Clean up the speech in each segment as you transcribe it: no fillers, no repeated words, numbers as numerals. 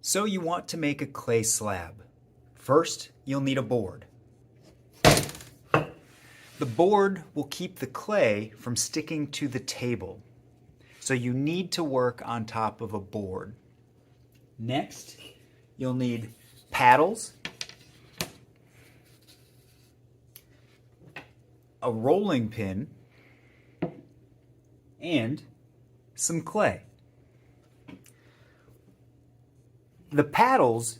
So you want to make a clay slab. First, you'll need a board. The board will keep the clay from sticking to the table. So you need to work on top of a board. Next, you'll need paddles, a rolling pin, and some clay. The paddles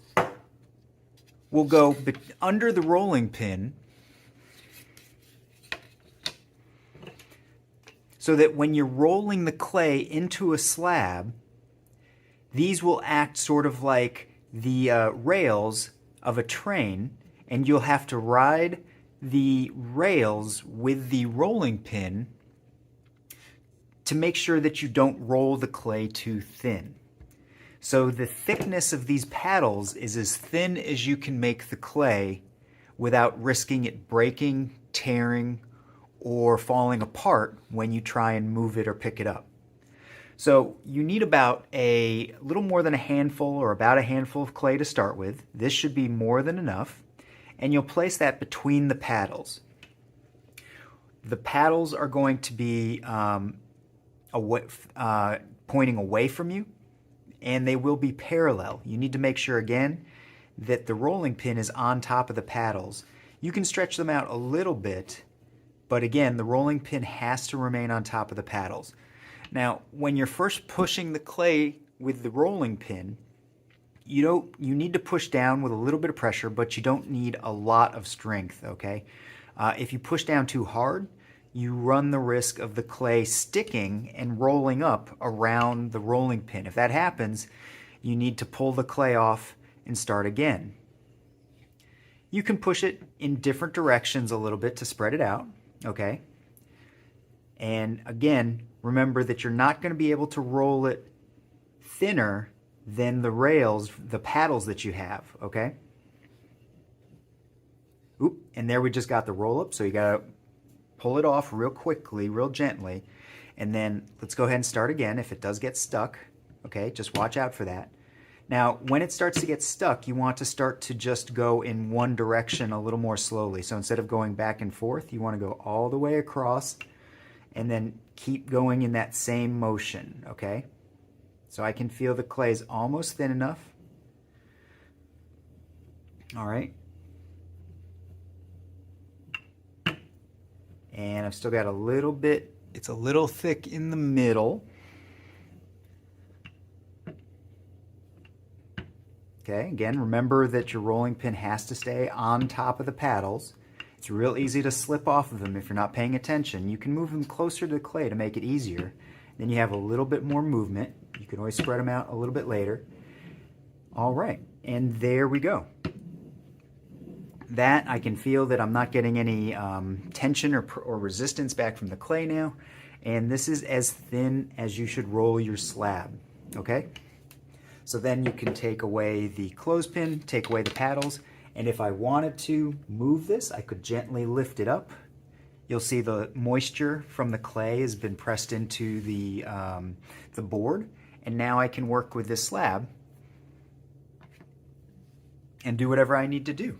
will go under the rolling pin so that when you're rolling the clay into a slab, these will act sort of like the rails of a train, and you'll have to ride the rails with the rolling pin to make sure that you don't roll the clay too thin. So the thickness of these paddles is as thin as you can make the clay without risking it breaking, tearing, or falling apart when you try and move it or pick it up. So you need about a little more than a handful, or about a handful of clay to start with. This should be more than enough. And you'll place that between the paddles. The paddles are going to be pointing away from you, and they will be parallel. You need to make sure, again, that the rolling pin is on top of the paddles. You can stretch them out a little bit, but again, the rolling pin has to remain on top of the paddles. Now, when you're first pushing the clay with the rolling pin, you need to push down with a little bit of pressure, but you don't need a lot of strength, okay? If you push down too hard, you run the risk of the clay sticking and rolling up around the rolling pin. If that happens, you need to pull the clay off and start again. You can push it in different directions a little bit to spread it out, okay? And again, remember that you're not going to be able to roll it thinner than the rails, the paddles that you have, okay? Oop, and there we just got the roll up, so you got to pull it off real quickly, real gently, and then let's go ahead and start again. If it does get stuck, okay, just watch out for that. Now, when it starts to get stuck, you want to start to just go in one direction a little more slowly. So instead of going back and forth, you want to go all the way across and then keep going in that same motion, okay? So I can feel the clay is almost thin enough. All right. And I've still got a little bit, it's a little thick in the middle. Okay, again, remember that your rolling pin has to stay on top of the paddles. It's real easy to slip off of them if you're not paying attention. You can move them closer to the clay to make it easier. Then you have a little bit more movement. You can always spread them out a little bit later. All right, and there we go. That, I can feel that I'm not getting any tension or resistance back from the clay now. And this is as thin as you should roll your slab, okay? So then you can take away the clothespin, take away the paddles, and if I wanted to move this, I could gently lift it up. You'll see the moisture from the clay has been pressed into the board, and now I can work with this slab and do whatever I need to do.